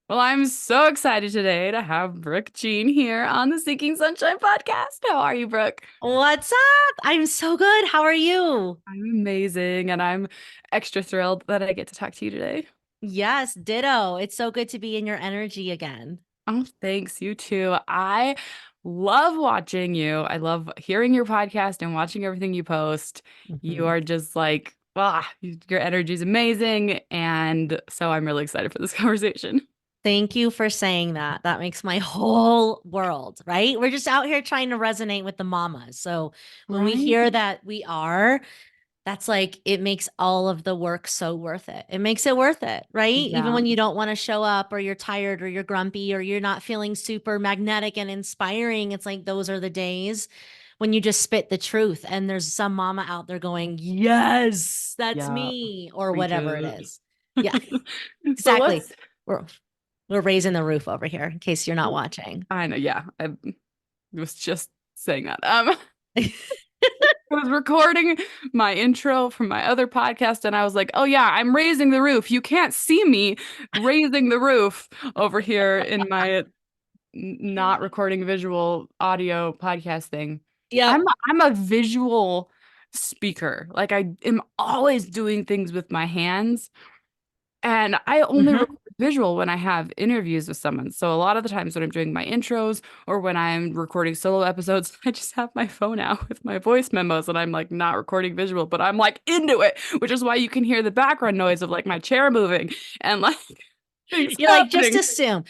Well, I'm so excited today to have Brooke Jean here on the Seeking Sunshine podcast. How are you, Brooke? What's up? I'm so good. How are you? I'm amazing, and I'm extra thrilled that I get to talk to you today. Yes, ditto. It's so good to be in your energy again. Oh, thanks. You too. I love watching you. I love hearing your podcast and watching everything you post. You Mhm. are just like, your energy is amazing. And so I'm really excited for this conversation. Thank you for saying that. That makes my whole world, right? We're just out here trying to resonate with the mamas. So when we Right? hear that we are, that's like, it makes all of the work so worth it. It makes it worth it, right? Even Yeah. when you don't want to show up or you're tired or you're grumpy or you're not feeling super magnetic and inspiring, it's like those are the days when you just spit the truth and there's some mama out there going, yes, that's Yeah. me, or Preach whatever it it. is. Yeah, So exactly. let's We're we're raising the roof over here in case you're not watching. I know, yeah. I was just saying that. I was recording my intro from my other podcast and I was like, "Oh yeah, I'm raising the roof. You can't see me raising the roof over here in my not recording visual audio podcast thing." I'm Yep. I'm a visual speaker. Like I am always doing things with my hands. And I only Hmm. record visual when I have interviews with someone. So a lot of the times when I'm doing my intros or when I'm recording solo episodes, I just have my phone out with my voice memos and I'm like not recording visual, but I'm like into it, which is why you can hear the background noise of like my chair moving and like things You're like, happening, just right?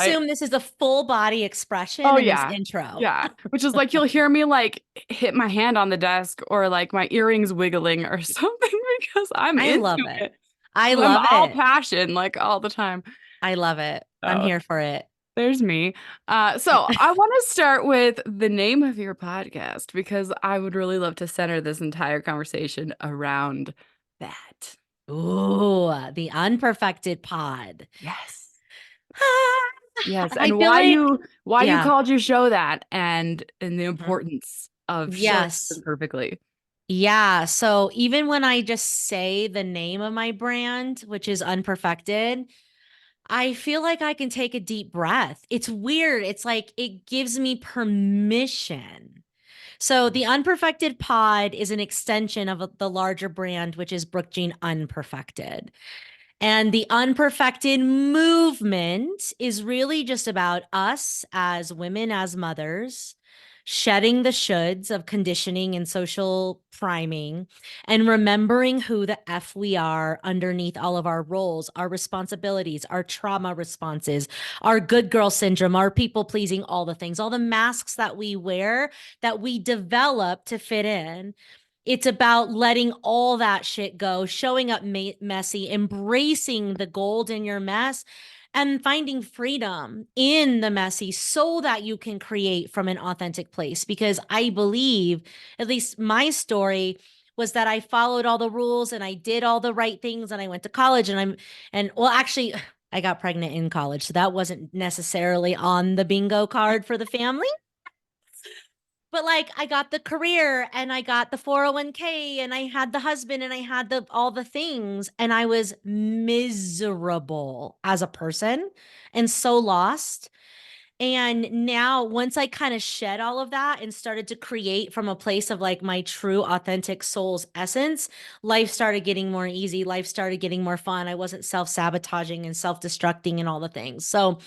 assume this is a full body expression Oh in this yeah. intro. Yeah, which is like you'll hear me like hit my hand on the desk or like my earrings wiggling or something because I'm I into love it. it. I I'm love all it. passion like all the time. I love it. I'm Oh, here for it. there's me. So I want to start with the name of your podcast because I would really love to center this entire conversation around that. Ooh, the unperfected pod. Yes. Ah, Yes, I and feel like, why you yeah. called your show that and the Mhm. importance of showing Yes. them perfectly. Yeah. So even when I just say the name of my brand, which is Unperfected, I feel like I can take a deep breath. It's weird. It's like it gives me permission. So the Unperfected Pod is an extension of the larger brand, which is Brooke Jean Unperfected. And the Unperfected Movement is really just about us as women, as mothers, shedding the shoulds of conditioning and social priming and remembering who the F we are underneath all of our roles, our responsibilities, our trauma responses, our good girl syndrome, our people pleasing, all the things, all the masks that we wear that we develop to fit in. It's about letting all that shit go, showing up messy, embracing the gold in your mess, and finding freedom in the messy so that you can create from an authentic place. Because I believe, at least my story, was that I followed all the rules and I did all the right things and I went to college and well, actually, I got pregnant in college. So that wasn't necessarily on the bingo card for the family. But like I got the career and I got the 401k and I had the husband and I had the all the things and I was miserable as a person and so lost. And now once I kind of shed all of that and started to create from a place of like my true authentic soul's essence, life started getting more easy, life started getting more fun. I wasn't self-sabotaging and self-destructing and all the things. So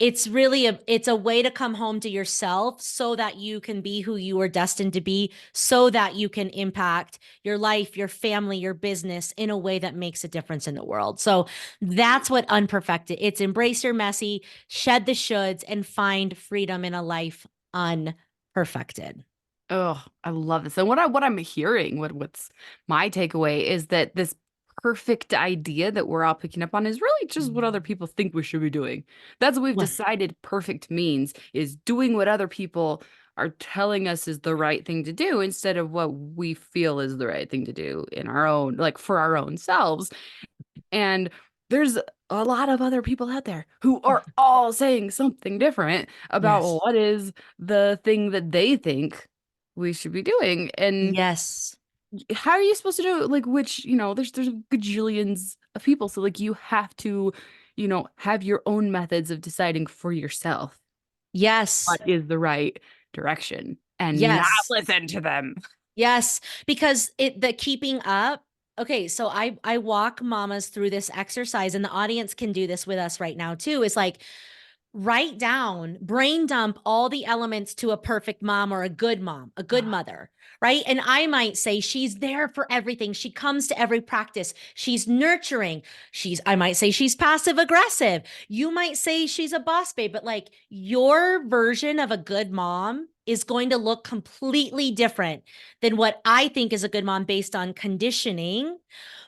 it's a way to come home to yourself so that you can be who you were destined to be, so that you can impact your life, your family, your business in a way that makes a difference in the world. So that's what unperfected. It's embrace your messy, shed the shoulds, and find freedom in a life unperfected. Oh, I love this. And what I'm hearing, what's my takeaway is that this perfect idea that we're all picking up on is really just what other people think we should be doing. That's what we've What? decided perfect means is doing what other people are telling us is the right thing to do instead of what we feel is the right thing to do in our own, like for our own selves. And there's a lot of other people out there who are all saying something different about Yes. what is the thing that they think we should be doing. And Yes. how are you supposed to do it? Like, which, there's gajillions of people. So like have your own methods of deciding for yourself Yes. what is the right direction and not Yes. listen to them. Yes, because the keeping up. Okay, so I walk mamas through this exercise, and the audience can do this with us right now too. Is like, write down, brain dump all the elements to a perfect mom or a good Ah, mother, right? And I might say she's there for everything. She comes to every practice. She's nurturing. I might say she's passive aggressive. You might say she's a boss babe, but like your version of a good mom is going to look completely different than what I think is a good mom based on conditioning.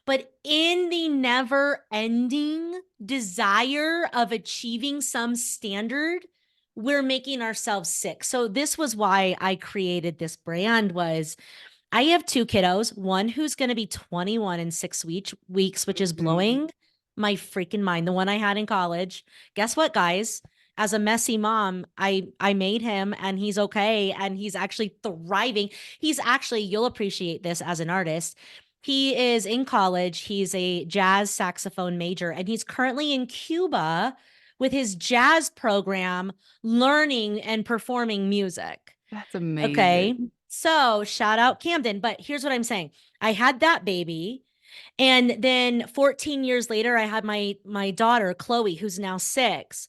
But in the never ending desire of achieving some standard, we're making ourselves sick. So this was why I created this brand. Was I have two kiddos, one who's going to be 21 in 6 weeks, which is mhm. blowing my freaking mind. The one I had in college. Guess what, guys? As a messy mom, I made him, and he's okay, and he's actually thriving. He's actually, you'll appreciate this as an artist. He is in college. He's a jazz saxophone major, and he's currently in Cuba with his jazz program, learning and performing music. That's Okay. amazing. So shout out Camden. But here's what I'm saying. I had that baby. And then 14 years later, I had my daughter, Chloe, who's now 6.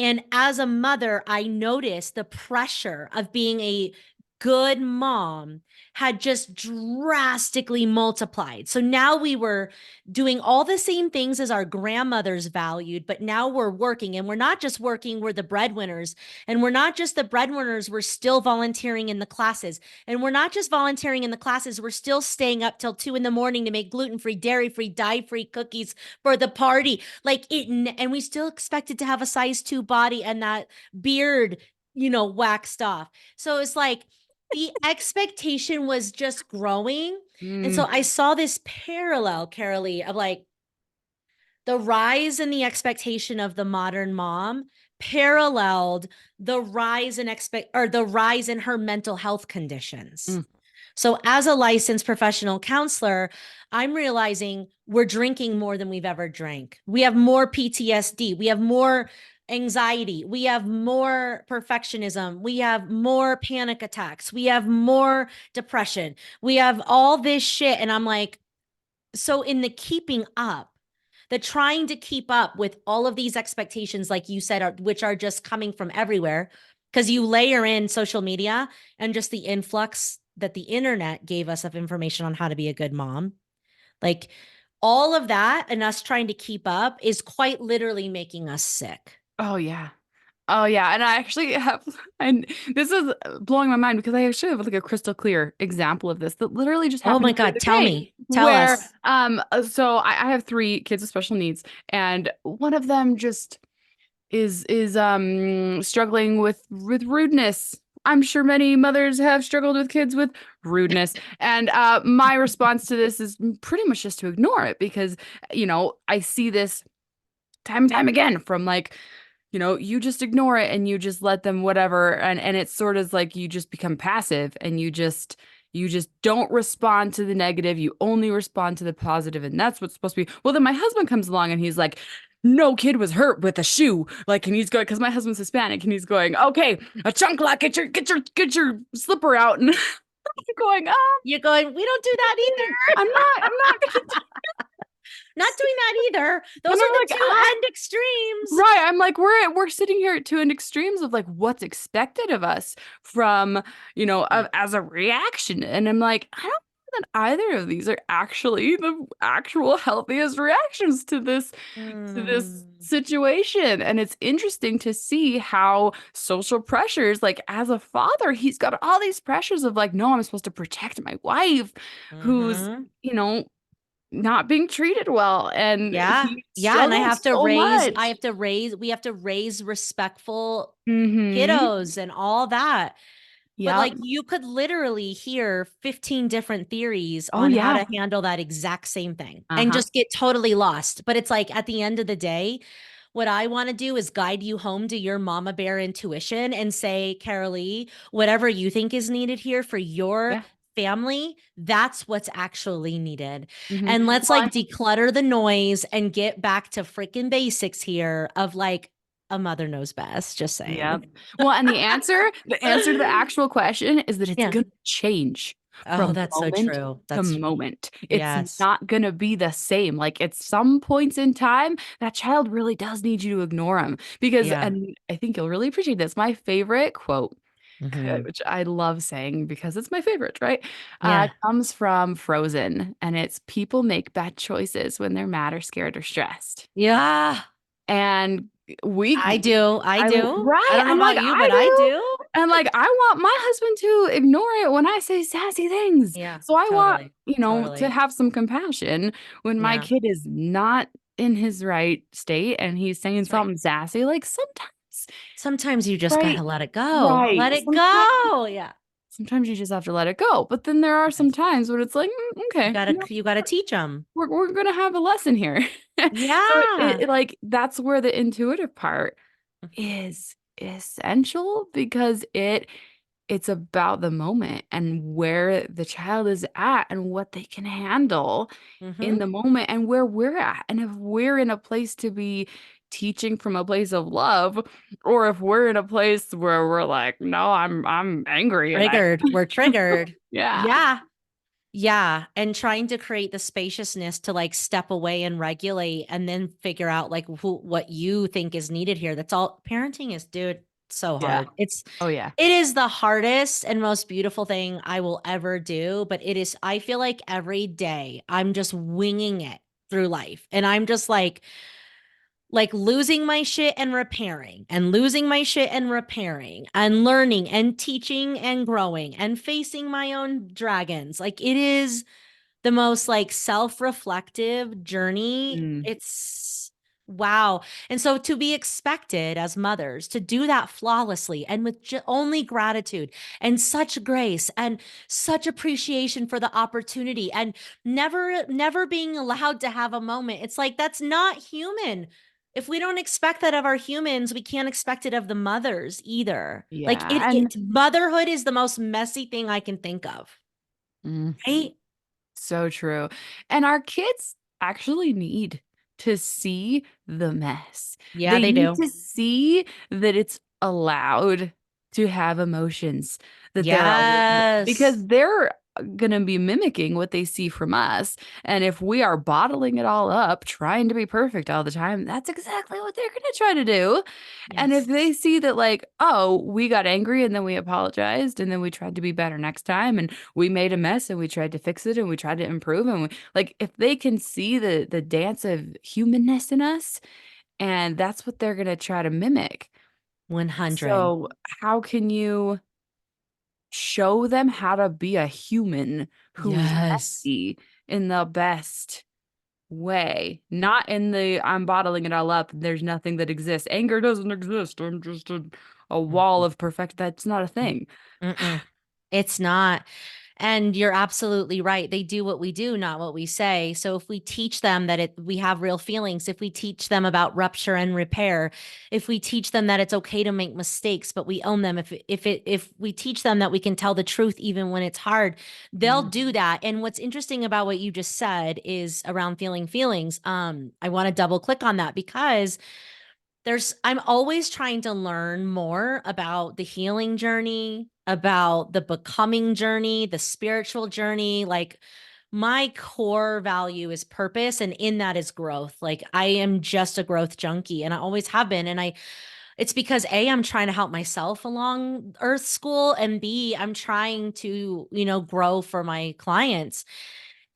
And as a mother, I noticed the pressure of being a good mom had just drastically multiplied. So now we were doing all the same things as our grandmothers valued, but now we're working, and we're not just working, we're the breadwinners. And we're not just the breadwinners, we're still volunteering in the classes. And we're not just volunteering in the classes, we're still staying up till 2 in the morning to make gluten-free, dairy-free, dye-free cookies for the party. Like it, and we still expected to have a size 2 body and that beard, waxed off. So it's like the expectation was just growing. And so Mm. I saw this parallel, Karaleigh, of like the rise in the expectation of the modern mom paralleled the rise in her mental health conditions. Mm. So, as a licensed professional counselor, I'm realizing we're drinking more than we've ever drank. We have more PTSD. We have more anxiety. We have more perfectionism. We have more panic attacks. We have more depression. We have all this shit. And I'm like, so in the keeping up, the trying to keep up with all of these expectations, like you said, which are just coming from everywhere, because you layer in social media and just the influx that the internet gave us of information on how to be a good mom. Like all of that and us trying to keep up is quite literally making us sick. Oh yeah. Oh yeah, and I actually have, and this is blowing my mind because I actually have like a crystal clear example of this that literally just Oh happened my the God, other tell day. me, tell Where, us. so I have 3 kids with special needs, and one of them just is struggling with rudeness. I'm sure many mothers have struggled with kids with rudeness, and my response to this is pretty much just to ignore it because I see this time and time again from like you just ignore it and you just let them whatever and it's sort of like you just become passive and you just don't respond to the negative, you only respond to the positive, and that's what's supposed to be. Well, then my husband comes along and he's like, no kid was hurt with a shoe, like, and he's going, because my husband's Hispanic, and he's going, okay, a chancla, get your slipper out, and I'm going, You're going, we don't do that either. I'm not gonna. Not doing that either. And Those I'm are the like, two end extremes. right. I'm like, we're sitting here at 2 end extremes of like what's expected of us from, as a reaction. And I'm like, I don't know that either of these are actually the actual healthiest reactions to this Mm, situation. And it's interesting to see how social pressures, like as a father, he's got all these pressures of like, no, I'm supposed to protect my wife who's, mhm. you know, not being treated well, and Yeah. he Yeah. And struggles so much. we have to raise respectful Mm-hmm. kiddos and all that. But Yep. like you could literally hear 15 different theories Oh on how yeah. to handle that exact same thing and Uh-huh. just get totally lost. But it's like at the end of the day, what I want to do is guide you home to your mama bear intuition and say, Carolee, whatever you think is needed here for your Yeah. family, that's what's actually needed. Mhm. And let's Well, like declutter the noise and get back to freaking basics here of like a mother knows best, just yep. saying. Well, and the answer to the actual question is that it's Yeah. going to change Oh, from that's so moment true. to That's moment. It's yes. not going to be the same. Like at some points in time, that child really does need you to ignore him because, Yeah. and I think you'll really appreciate this. My favorite quote, Hmm. which I love saying because it's my favorite, right? Yeah. Comes from Frozen, and it's people make bad choices when they're mad or scared or stressed. Yeah. And we, I do. I do. I right? don't know And like about you, but I I do. do. And like I want my husband to ignore it when I say sassy things. Yeah, So I want, totally. to Totally. have some compassion when my Yeah. kid is not in his right state and he's saying That's right. something sassy. Like sometimes, Sometimes you just right? gotta let it go. Right. Let it go. Yeah. Sometimes you just have to let it go. But then there are some Yes. times when it's like, okay, You gotta teach them. we're gonna have a lesson here. So Yeah. like that's where the intuitive part is essential because it's about the moment and where the child is at and what they can handle in Mm-hmm. the moment and where we're at. And if we're in a place to be teaching from a place of love, or if we're in a place where we're like, no, I'm angry and I Triggered. We're triggered. yeah. Yeah. Yeah. And trying to create the spaciousness to like step away and regulate and then figure out like what you think is needed here. That's all parenting is, dude, so Yeah. hard. Oh yeah. It is the hardest and most beautiful thing I will ever do, but I feel like every day I'm just winging it through life. And I'm just like losing my shit and repairing and losing my shit and repairing and learning and teaching and growing and facing my own dragons. Like it is the most like self-reflective journey. Mm. It's wow. And so to be expected as mothers to do that flawlessly and with only gratitude and such grace and such appreciation for the opportunity and never being allowed to have a moment. It's like that's not human. If we don't expect that of our humans, we can't expect it of the mothers either. Like Yeah. And motherhood is the most messy thing I can think of. mm, Right? so true. And our kids actually need to see the mess. Yeah, They they need do. to see that it's allowed to have emotions, that they're Yes. because they're going to be mimicking what they see from us. And if we are bottling it all up, trying to be perfect all the time, that's exactly what they're going to try to do. And if Yes. they see that, like, oh, we got angry and then we apologized and then we tried to be better next time and we made a mess and we tried to fix it and we tried to improve and like if they can see the dance of humanness in us, and that's what they're gonna try to mimic. 100. So how can you show them how to be a human who's Yes. messy in the best way, not in the I'm bottling it all up. There's nothing that exists. Anger doesn't exist. I'm just a wall Mhm. of perfect. That's not a thing. Mm-mm. It's not. And you're absolutely right. They do what we do, not what we say. So if we teach them that we have real feelings, if we teach them about rupture and repair, if we teach them that it's okay to make mistakes, but we own them, if we teach them that we can tell the truth even when it's hard, they'll Mm. do that. And what's interesting about what you just said is around feeling feelings. I want to double click on that because I'm always trying to learn more about the healing journey, about the becoming journey, the spiritual journey. Like my core value is purpose, and in that is growth. Like I am just a growth junkie and I always have been. And it's because A, I'm trying to help myself along Earth School, and B, I'm trying to, grow for my clients.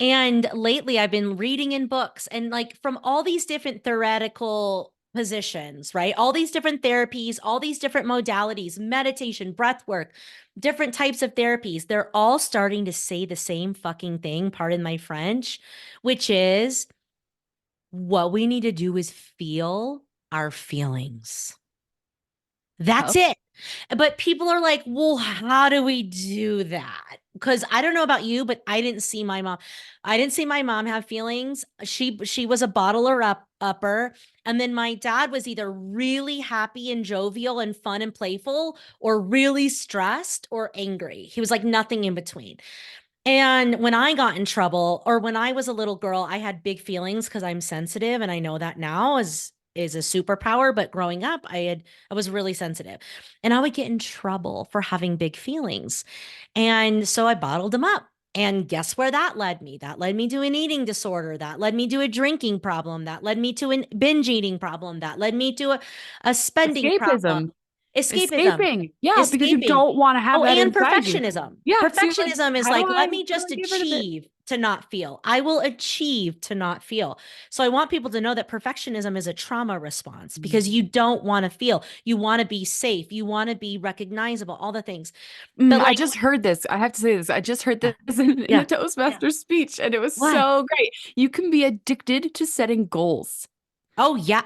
And lately, I've been reading in books and like from all these different theoretical positions, right? All these different therapies, all these different modalities, meditation, breath work, different types of therapies, they're all starting to say the same fucking thing, pardon my French, which is what we need to do is feel our feelings. Oh, That's it. But people are like, well, how do we do that? Because I don't know about you, but I didn't see my mom. I didn't see my mom have feelings. She was a bottler upper. And then my dad was either really happy and jovial and fun and playful, or really stressed or angry. He was like nothing in between. And when I got in trouble, or when I was a little girl, I had big feelings because I'm sensitive, and I know that now is a superpower. But growing up, I was really sensitive, and I would get in trouble for having big feelings, and so I bottled them up. And guess where that led me? That led me to an eating disorder. That led me to a drinking problem. That led me to a binge eating problem. That led me to a spending problem. Escapism. Escapism. Escaping. Yeah, because you Escaping. don't want to have Oh, that and inside you. perfectionism. Yeah, so you're like, Perfectionism is how do like, let I me how do just I get rid of it? achieve to not feel. I will achieve to not feel. So I want people to know that perfectionism is a trauma response because you don't want to feel. You want to be safe. You want to be recognizable, all the things. But I like, just heard this. I have to say this. I just heard yeah, this in a yeah. Toastmaster speech, and it was What? so great. You can be addicted to setting goals. Oh, yeah.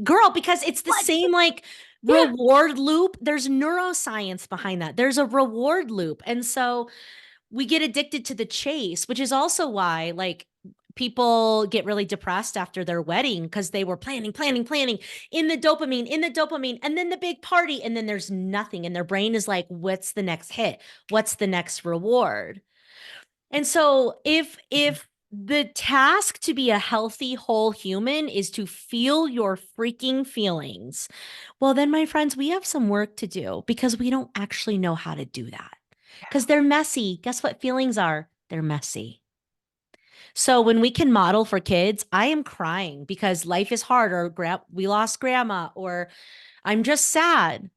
Girl, because it's the What? same like Yeah. reward loop. There's neuroscience behind that. There's a reward loop. And so we get addicted to the chase, which is also why like people get really depressed after their wedding because they were planning, planning, planning in the dopamine, and then the big party, and then there's nothing. And their brain is like, what's the next hit? What's the next reward? And so if the task to be a healthy whole human is to feel your freaking feelings, well then my friends, we have some work to do because we don't actually know how to do that. Because they're messy. Guess what feelings are? They're messy. So when we can model for kids, I am crying because life is hard, or we lost grandma, or I'm just sad,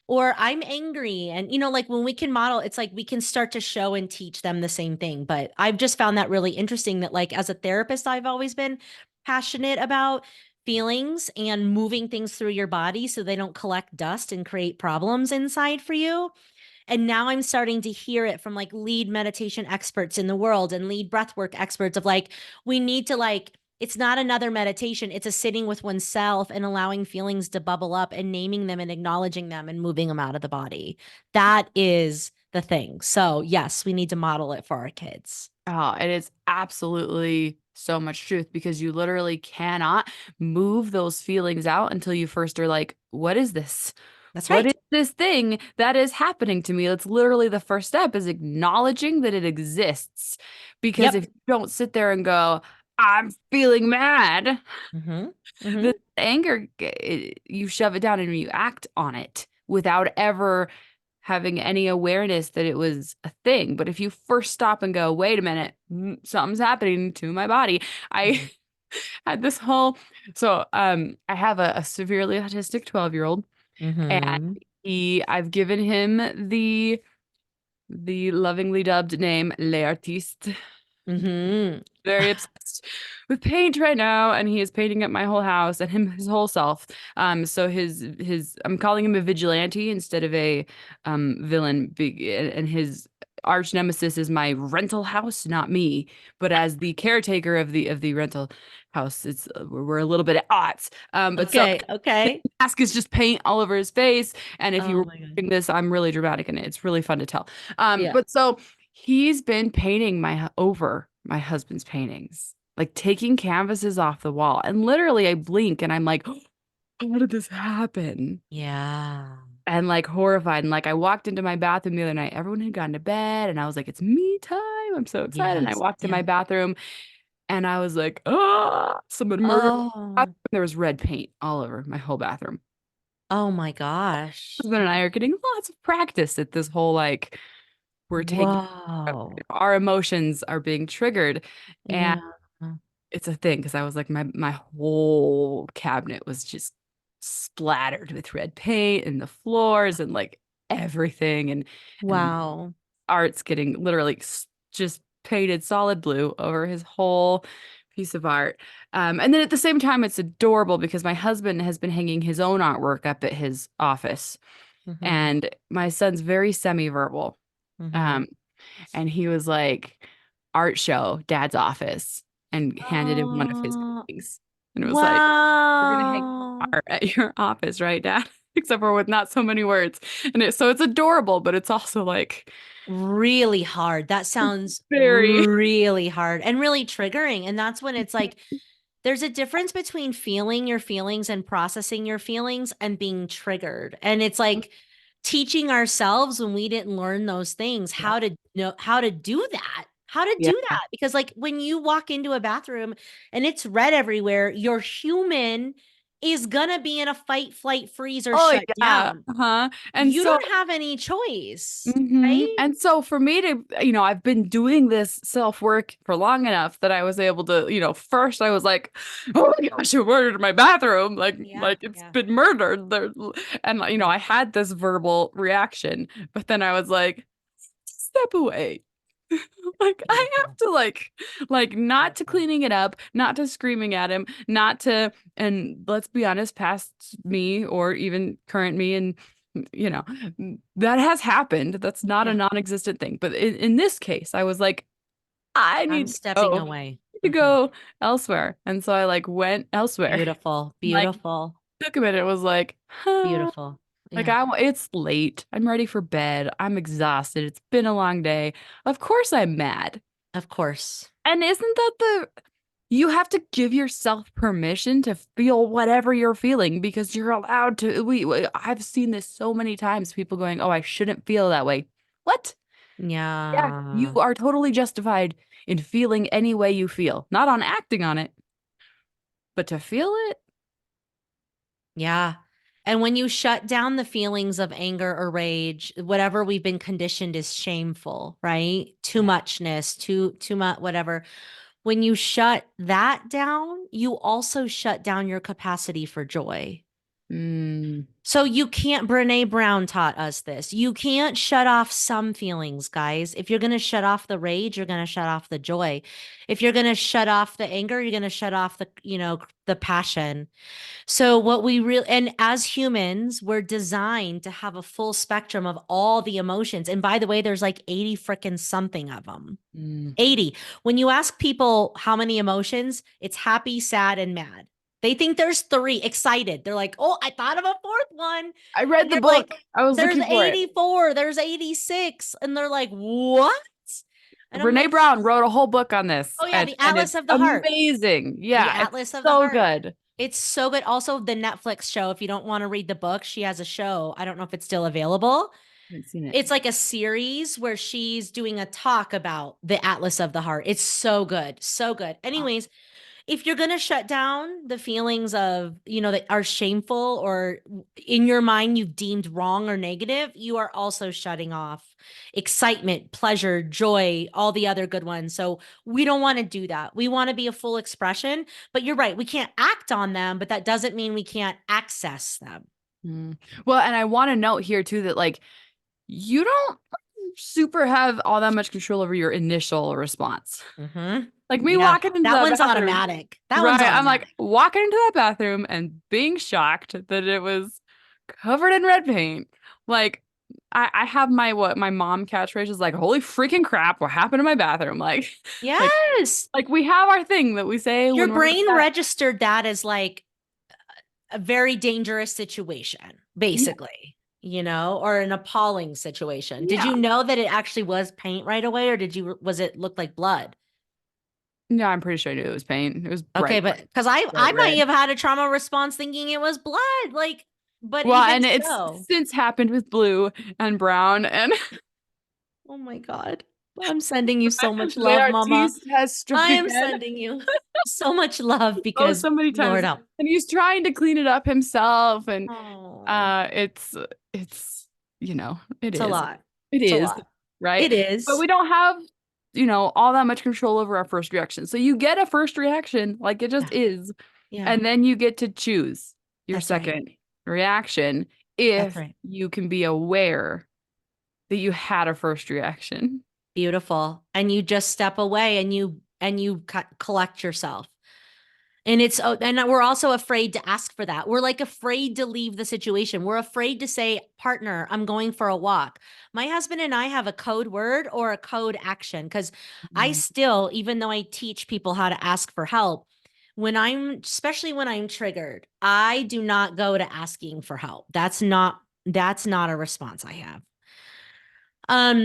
or I'm angry. And, like when we can model, it's like we can start to show and teach them the same thing. But I've just found that really interesting that, like, as a therapist, I've always been passionate about feelings and moving things through your body so they don't collect dust and create problems inside for you. And now I'm starting to hear it from like lead meditation experts in the world and lead breathwork experts of like, we need to like, it's not another meditation. It's a sitting with oneself and allowing feelings to bubble up and naming them and acknowledging them and moving them out of the body. That is the thing. So, yes, we need to model it for our kids. Oh, it is absolutely so much truth because you literally cannot move those feelings out until you first are like, what is this? That's What is right. this thing that is happening to me? That's literally the first step is acknowledging that it exists. Because if Yep. you don't sit there and go, I'm feeling mad, Mm-hmm. Mm-hmm. the anger, you shove it down and you act on it without ever having any awareness that it was a thing. But if you first stop and go, wait a minute, something's happening to my body. I Mm-hmm. had this whole, I have a severely autistic 12-year-old, and Mm-hmm. I've given him the lovingly dubbed name L'Artiste. Mm-hmm. Very obsessed with paint right now, and he is painting up my whole house and his whole self. So his I'm calling him a vigilante instead of a villain. And his arch nemesis is my rental house, not me, but as the caretaker of the rental house, it's we're a little bit at odds. But so Okay. Okay. mask is just paint all over his face. And if you Oh were my God. watching this, I'm really dramatic in it. It's really fun to tell. Yeah. But so he's been painting over my husband's paintings, like taking canvases off the wall. And literally, I blink and I'm like, how did this happen? Yeah. And like horrified. And like I walked into my bathroom the other night, everyone had gone to bed, and I was like, it's me time. I'm so excited. And I Yes. walked in Yeah. my bathroom and I was like, oh, someone murdered. Oh. There was red paint all over my whole bathroom. Oh my gosh. Husband and I are getting lots of practice at this whole like we're taking Whoa. our emotions are being triggered, and Yeah. it's a thing because I was like my whole cabinet was just splattered with red paint and the floors and like everything, and Wow. art's getting literally just painted solid blue over his whole piece of art. And then at the same time, it's adorable because my husband has been hanging his own artwork up at his office, Mm-hmm. and my son's very semi-verbal. Mm-hmm. Um, and he was like, art show, dad's office, and handed him one of his Oh, paintings. And it was like, we're gonna hang wow. art at your office, right, Dad? Except for with not so many words. And so it's adorable, but it's also like Really hard. That sounds very really hard and really triggering. And that's when it's like, there's a difference between feeling your feelings and processing your feelings and being triggered. And it's like teaching ourselves when we didn't learn those things yeah. how to know how to do that, how to Yeah. do that. Because like when you walk into a bathroom and it's red everywhere, your human is gonna be in a fight, flight, freeze, or Oh shut yeah. down. Uh-huh. And You so don't have any choice, hmm right? And so for me to, I've been doing this self-work for long enough that I was able to, first I was like, oh my gosh, I murdered my bathroom. Yeah, Like it's yeah. been murdered there. And, I had this verbal reaction, but then I was like, step away. Like I have Beautiful. to not to Beautiful. cleaning it up, not to screaming at him, not to, and let's be honest, past me or even current me, and you know that has happened. That's not a Yeah. non-existent thing. But in this case, I was like, I I'm need to stepping go, away. to Mhm. go elsewhere, and so I went elsewhere. Beautiful. Like Beautiful. took a minute. It was like, Beautiful. like Yeah. it's late. I'm ready for bed. I'm exhausted. It's been a long day. Of course I'm mad. Of course. And isn't that you have to give yourself permission to feel whatever you're feeling because you're allowed to. I've seen this so many times, people going, "Oh, I shouldn't feel that way." What? Yeah, you Yeah. are totally justified in feeling any way you feel, not on acting on it, but to feel it. Yeah. And when you shut down the feelings of anger or rage, whatever we've been conditioned is shameful, right? Too Yeah. muchness, too much, whatever. When you shut that down, you also shut down your capacity for joy. Mm, So you can't, Brene Brown taught us this. You can't shut off some feelings, guys. If you're going to shut off the rage, you're going to shut off the joy. If you're going to shut off the anger, you're going to shut off the passion. So what we really, and as humans, we're designed to have a full spectrum of all the emotions. And by the way, there's like 80 freaking something of them. mm. 80. When you ask people how many emotions, it's happy, sad, and mad. They think there's three. Excited. They're like, oh, I thought of a fourth one. I read And the you're like, book. I was there's looking for it. 84, there's 86. And they're like, what? And I'm Brene like, Brown wrote a whole book on this, oh yeah, and the Atlas it's of the Heart. amazing. The Yeah, it's Atlas of the so Heart. good. It's so good. Also, the Netflix show, if you don't want to read the book, she has a show. I don't know if it's still available. I haven't seen it. It's like a series where she's doing a talk about the Atlas of the Heart. It's so good. So good. Anyways, if you're going to shut down the feelings of, that are shameful or in your mind you've deemed wrong or negative, you are also shutting off excitement, pleasure, joy, all the other good ones. So we don't want to do that. We want to be a full expression, but you're right. We can't act on them, but that doesn't mean we can't access them. Mm. Well, and I want to note here too that you don't super have all that much control over your initial response. Mm-hmm. Like me Yeah. walking into That that one's bathroom, automatic. That one's right? I'm like automatic. walking into that bathroom and being shocked that it was covered in red paint. Like I have my mom catchphrase is like, "Holy freaking crap, what happened to my bathroom?" Like Yes. like we have our thing that we say Your when we're brain upset. registered that as like a very dangerous situation, Yeah, basically, or an appalling situation. Did yeah. you know that it actually was paint right away, or was it look like blood? No, I'm pretty sure I knew it was paint. It was Okay, bright, but because I bright might red. have had a trauma response thinking it was blood, but Well, even and it's so, since happened with blue and brown, and oh my God. I'm sending you so much the way love, our Mama. teeth has struck I am again. sending you so much love Oh, because so many Lord times. help. And he's trying to clean it up himself, and Oh, it's it it's a is. lot. It It's a is, lot. right? It But is. we don't have, all that much control over our first reaction. So you get a first reaction, like it just Yeah. is, Yeah. and then you get to choose your That's right. second reaction That's if right. you can be aware that you had a first reaction. Beautiful. And you just step away and you collect yourself. And and we're also afraid to ask for that. We're like afraid to leave the situation. We're afraid to say, partner, I'm going for a walk. My husband and I have a code word or a code action because I Mm. still, even though I teach people how to ask for help, especially when I'm triggered, I do not go to asking for help. That's not a response I have.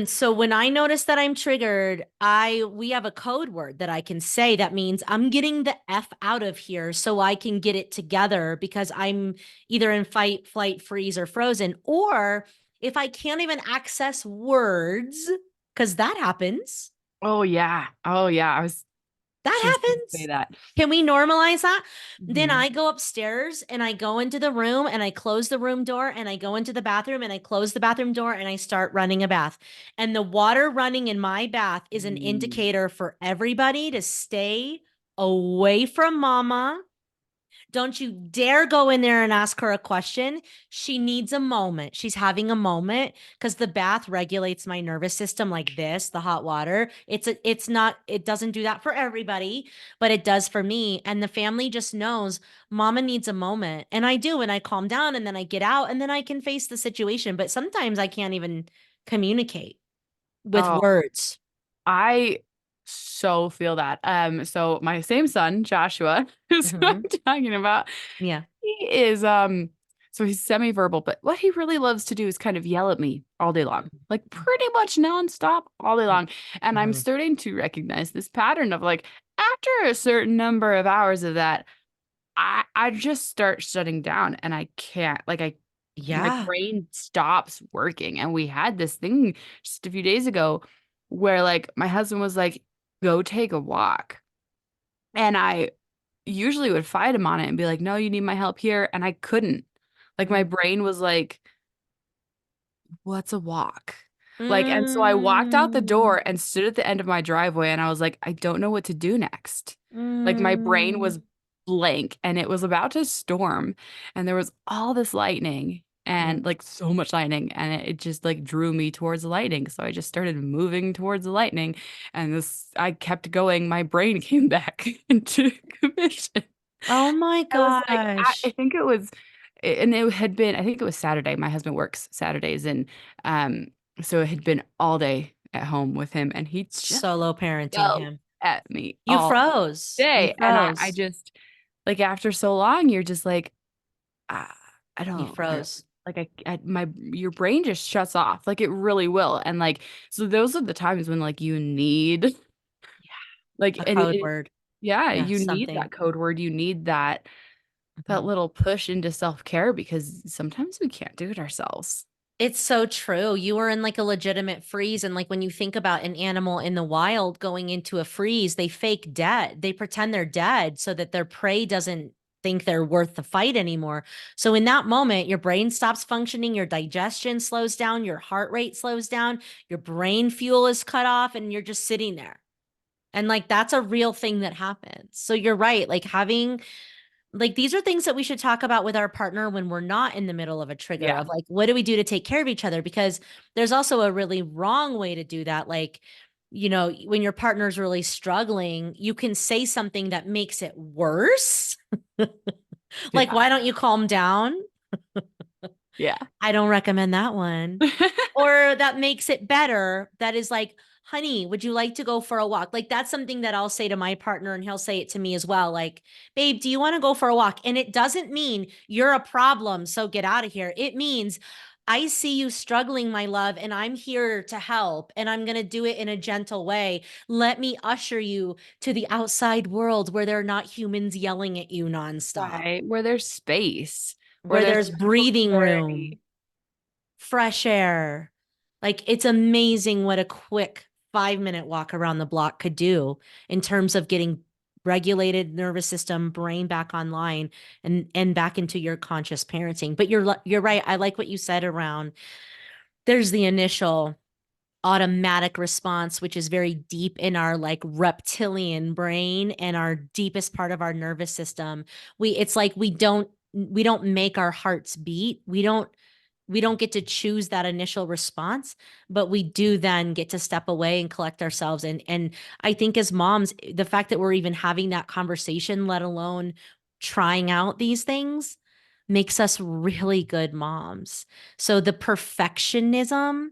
So when I notice that I'm triggered, we have a code word that I can say that means I'm getting the F out of here so I can get it together because I'm either in fight, flight, freeze, or frozen. Or if I can't even access words, because that happens, Oh yeah. Oh yeah. I was That just gonna say happens. that. Can we normalize that? Then Mhm. I go upstairs and I go into the room and I close the room door and I go into the bathroom and I close the bathroom door and I start running a bath. And the water running in my bath is an Mm. indicator for everybody to stay away from mama. Don't you dare go in there and ask her a question. She needs a moment. She's having a moment because the bath regulates my nervous system like this, the hot water. It's not, it doesn't do that for everybody, but it does for me. And the family just knows mama needs a moment. And I do, and I calm down and then I get out and then I can face the situation. But sometimes I can't even communicate with Oh, words. I so feel that. So my same son, Joshua, is who Hmm. I'm talking about. Yeah. He is so he's semi-verbal, but what he really loves to do is kind of yell at me all day long. Like pretty much nonstop all day long. And I'm Hmm. starting to recognize this pattern of like after a certain number of hours of that, I just start shutting down and I can't like I my Yeah. brain stops working. And we had this thing just a few days ago where like my husband was like, go take a walk. And I usually would fight him on it and be like, no, you need my help here. And I couldn't. Like my brain was like, what's a walk? Like, and so I walked out the Mm, door and stood at the end of my driveway and I was like, I don't know what to do next. Like my brain mm, was blank and it was about to storm and there was all this lightning mm. and like so much lightning and it just like drew me towards the lightning. So I just started moving towards the lightning and this I kept going. My brain came back into commission. Oh my I was like, I gosh. think it was, and it had been, I think it was Saturday. My husband works Saturdays, and um, so it had been all day at home with him, and he just Solo parenting yelled him. at me You all froze. You day, and I froze. just like after so long, you're just like, ah, You I don't. froze. Like my your brain just shuts off like it really will and like so those are the times when like you need like A and code word. yeah Yeah, you need something. that code word you need that Mhm. little push into self-care because sometimes we can't do it ourselves. It's so true. You were in like a legitimate freeze. And like when you think about an animal in the wild going into a freeze, they fake dead. They pretend they're dead so that their prey doesn't think they're worth the fight anymore. So in that moment, your brain stops functioning, your digestion slows down, your heart rate slows down, your brain fuel is cut off, and you're just sitting there. And like that's a real thing that happens. So you're right. Like having like these are things that we should talk about with our partner when we're not in the middle of a trigger Yeah. of like what do we do to take care of each other, because there's also a really wrong way to do that. Like, you know, when your partner's really struggling, you can say something that makes it worse. Like, Yeah. why don't you calm down? Yeah. I don't recommend that one. Or that makes it better. That is like, honey, would you like to go for a walk? Like, that's something that I'll say to my partner and he'll say it to me as well. Like, babe, do you want to go for a walk? And it doesn't mean you're a problem, so get out of here. It means, I see you struggling, my love, and I'm here to help. And I'm going to do it in a gentle way. Let me usher you to the outside world where there are not humans yelling at you nonstop, Right. Where there's space, where where there's there's breathing clarity. room, fresh air. Like it's amazing what a quick 5 minute walk around the block could do in terms of getting regulated nervous system, brain back online and back into your conscious parenting. But you're right. I like what you said around there's the initial automatic response, which is very deep in our like reptilian brain and our deepest part of our nervous system. It's like we don't make our hearts beat. We don't get to choose that initial response, but we do then get to step away and collect ourselves. And I think as moms, the fact that we're even having that conversation, let alone trying out these things, makes us really good moms. So the perfectionism,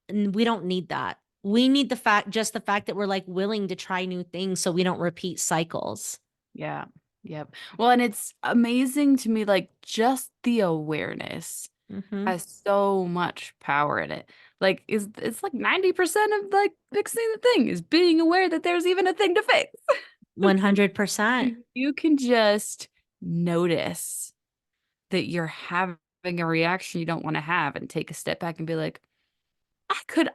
we don't need that. We need just the fact that we're like willing to try new things so we don't repeat cycles. Yeah. Yep. Well, and it's amazing to me, like just the awareness Mm-hmm. has so much power in it. Like is it's like 90% of like fixing the thing is being aware that there's even a thing to fix. 100%. You can just notice that you're having a reaction you don't want to have and take a step back and be like, I could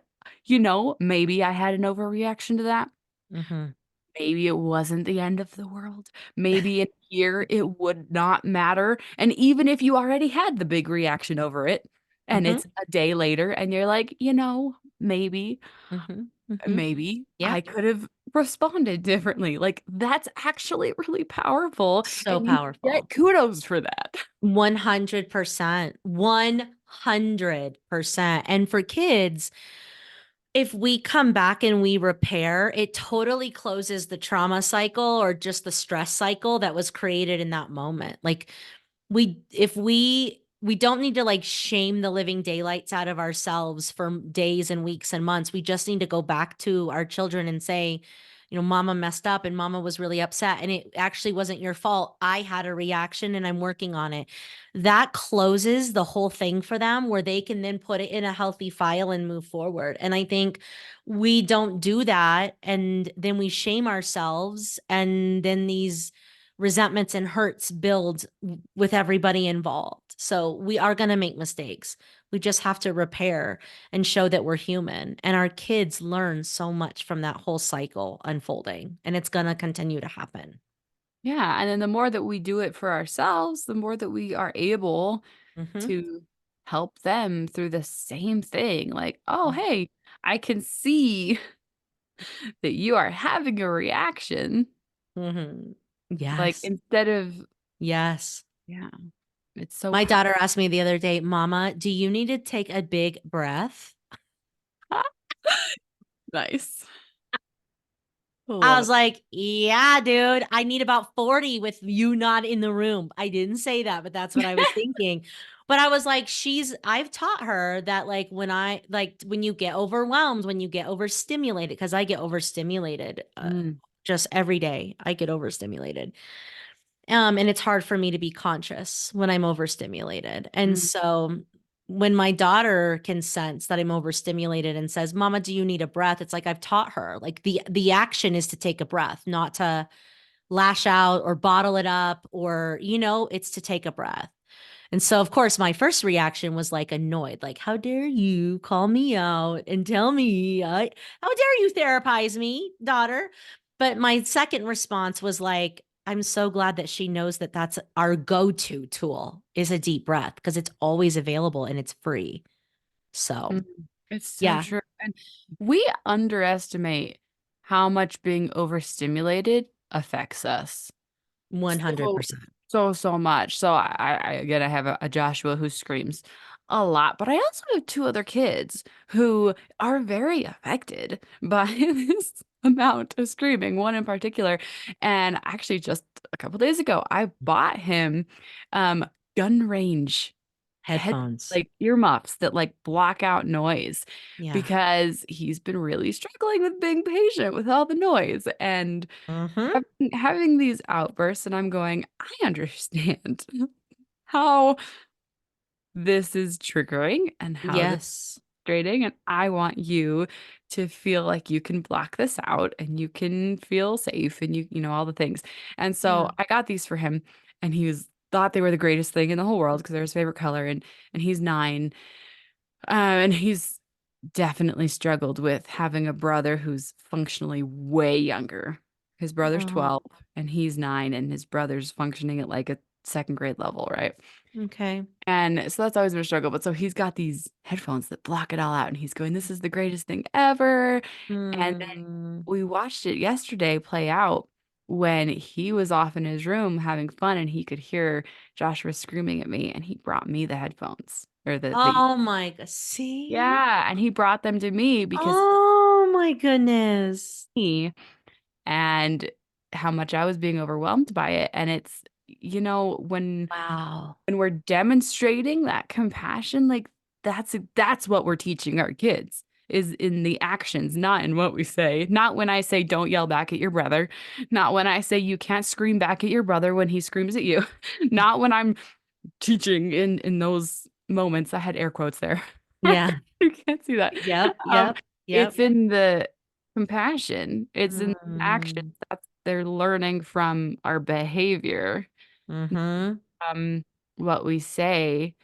maybe I had an overreaction to that. Mhm. Maybe it wasn't the end of the world. Maybe in a year it would not matter. And even if you already had the big reaction over it, and Mhm. it's a day later, and you're like, maybe, Mhm. Mhm. maybe Yeah. I could have responded differently. Like, that's actually really powerful. So And you powerful. get kudos for that. 100%. 100%. And for kids, if we come back and we repair, it totally closes the trauma cycle or just the stress cycle that was created in that moment. Like if we don't need to like shame the living daylights out of ourselves for days and weeks and months. We just need to go back to our children and say, mama messed up and mama was really upset and it actually wasn't your fault. I had a reaction and I'm working on it. That closes the whole thing for them where they can then put it in a healthy file and move forward. And I think we don't do that, and then we shame ourselves, and then these resentments and hurts build with everybody involved. So we are going to make mistakes. We just have to repair and show that we're human. And our kids learn so much from that whole cycle unfolding, and it's going to continue to happen. Yeah. And then the more that we do it for ourselves, the more that we are able Mm-hmm. to help them through the same thing. Like, oh, hey, I can see that you are having a reaction. Mm-hmm. Like, Yes. instead of, Yes. yeah, it's so My powerful. daughter asked me the other day, Mama, do you need to take a big breath? Nice. I I love was it. like, yeah, dude, I need about 40 with you not in the room. I didn't say that, but that's what I was thinking. But I was like, I've taught her that, like, when you get overwhelmed, when you get overstimulated, because I get overstimulated Mm, just every day, I get overstimulated. And it's hard for me to be conscious when I'm overstimulated. And mm, so when my daughter can sense that I'm overstimulated and says, "Mama, do you need a breath?" It's like I've taught her. Like the action is to take a breath, not to lash out or bottle it up, or it's to take a breath. And so, of course, my first reaction was like annoyed, like, how dare you call me out and tell me, how dare you therapize me, daughter? But my second response was like, I'm so glad that she knows that that's our go to tool is a deep breath because it's always available and it's free. So, mm. It's so yeah, true. And we underestimate how much being overstimulated affects us. So, 100%. so much. So again, I have a Joshua who screams a lot, but I also have two other kids who are very affected by this amount of screaming, one in particular. And actually, just a couple days ago, I bought him um gun range head Headphones. like earmuffs that like block out noise Yeah. because he's been really struggling with being patient with all the noise. And Mm-hmm. having these outbursts, and I'm going, I understand how this is triggering and how this is Yes. frustrating, and I want you to feel like you can block this out and you can feel safe and all the things. And so Yeah. I got these for him, and he was thought they were the greatest thing in the whole world because they're his favorite color, and he's 9, and he's definitely struggled with having a brother who's functionally way younger. His brother's Oh, 12 and he's 9, and his brother's functioning at like a second grade level, right? okay. And so that's always been a struggle. But so he's got these headphones that block it all out, and he's going, "This is the greatest thing ever." And then Mm. we watched it yesterday play out when he was off in his room having fun, and he could hear Joshua screaming at me, and he brought me the headphones or the Oh my god. See? yeah, and he brought them to me because Oh my goodness. he and how much I was being overwhelmed by it. And it's, Wow. when we're demonstrating that compassion, like that's what we're teaching our kids is in the actions, not in what we say. Not when I say don't yell back at your brother, not when I say you can't scream back at your brother when he screams at you, not when I'm teaching in those moments. I had air quotes there. Yeah. You can't see that. Yep. Um, Yep. Yep. it's in the compassion. It's in the actions. Mm. That's they're learning from our behavior. Mm-hmm. What we say.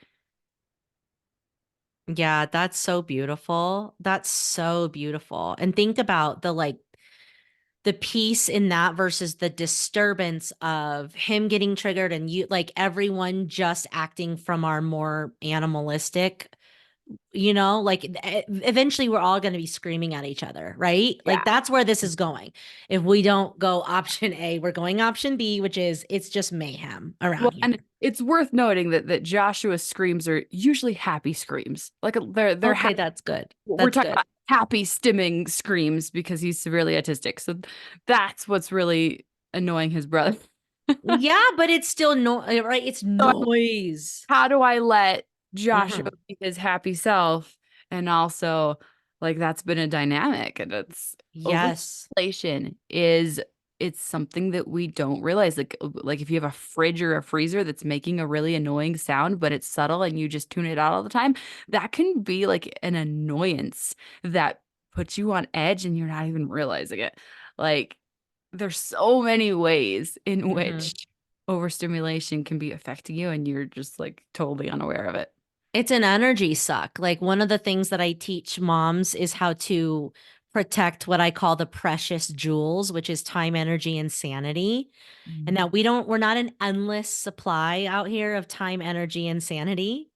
Yeah, that's so beautiful. That's so beautiful. And think about the peace in that versus the disturbance of him getting triggered and you like everyone just acting from our more animalistic, like eventually we're all going to be screaming at each other, right? Like Yeah. that's where this is going. If we don't go option A, we're going option B, which is it's just mayhem Well, around and here. it's worth noting that Joshua's screams are usually happy screams. Like they're Okay, happy. that's good. We're That's talking good. about happy stimming screams because he's severely autistic. So that's what's really annoying his brother. Yeah, but it's still no right. It's So noise. how do I let Joshua Hmm. be his happy self? And also, like that's been a dynamic, and it's Yes. overstimulation is it's something that we don't realize. Like if you have a fridge or a freezer that's making a really annoying sound, but it's subtle and you just tune it out all the time, that can be like an annoyance that puts you on edge and you're not even realizing it. Like there's so many ways in Hmm. which overstimulation can be affecting you and you're just like totally unaware of it. It's an energy suck. Like one of the things that I teach moms is how to protect what I call the precious jewels, which is time, energy, and sanity. And Mhm. that we're not an endless supply out here of time, energy, and sanity.